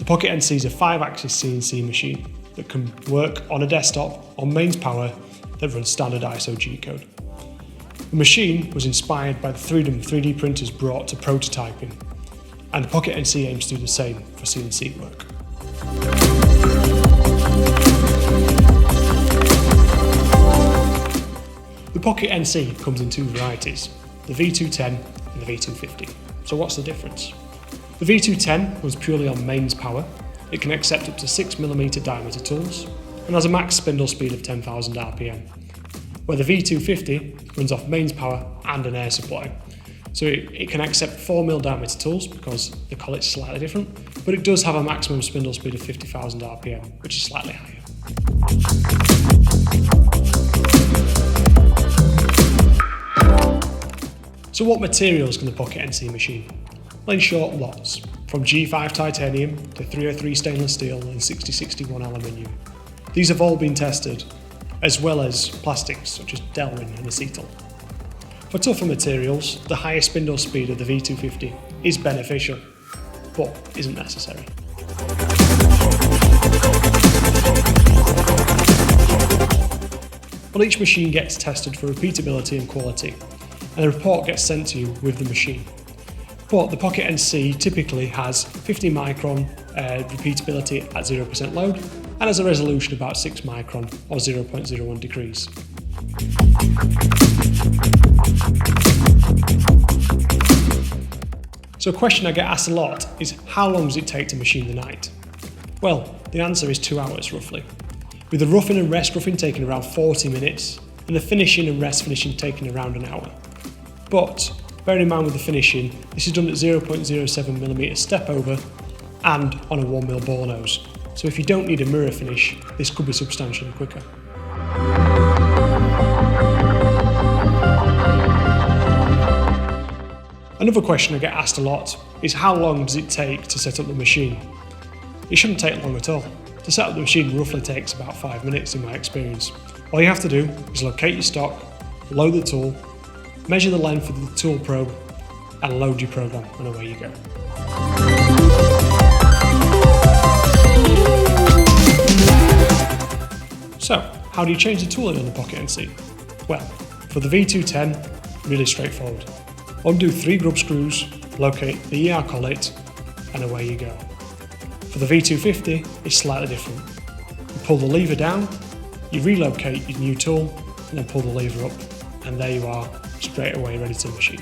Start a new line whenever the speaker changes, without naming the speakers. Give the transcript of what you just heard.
Pocket NC is a 5-axis CNC machine that can work on a desktop on mains power that runs standard ISO G-code. The machine was inspired by the freedom 3D printers brought to prototyping, and the Pocket NC aims to do the same for CNC work. The Pocket NC comes in two varieties, the V210 and the V250. So what's the difference? The V210 runs purely on mains power. It can accept up to 6mm diameter tools and has a max spindle speed of 10,000 RPM, where the V250 runs off mains power and an air supply. So it can accept 4mm diameter tools because the collet's slightly different, but it does have a maximum spindle speed of 50,000 RPM, which is slightly higher. So what materials can the Pocket NC machine? Well, in short, lots, from G5 titanium to 303 stainless steel and 6061 aluminium. These have all been tested, as well as plastics such as Delrin and acetal. For tougher materials, the higher spindle speed of the V250 is beneficial, but isn't necessary. Well, each machine gets tested for repeatability and quality, and a report gets sent to you with the machine. But the Pocket NC typically has 50 micron repeatability at 0% load and has a resolution about 6 micron or 0.01 degrees. So a question I get asked a lot is, how long does it take to machine the knight? Well, the answer is 2 hours roughly, with the roughing and rest roughing taking around 40 minutes and the finishing and rest finishing taking around an hour. But bearing in mind with the finishing, this is done at 0.07mm step over and on a 1mm bore nose. So if you don't need a mirror finish, this could be substantially quicker. Another question I get asked a lot is, how long does it take to set up the machine? It shouldn't take long at all. To set up the machine roughly takes about 5 minutes in my experience. All you have to do is locate your stock, load the tool, measure the length of the tool probe and load your program, and away you go. So, how do you change the tooling on the Pocket NC? Well, for the V210, really straightforward. Undo 3 grub screws, locate the ER collet, and away you go. For the V250, it's slightly different. You pull the lever down, you relocate your new tool, and then pull the lever up, and there you are, straight away ready to machine.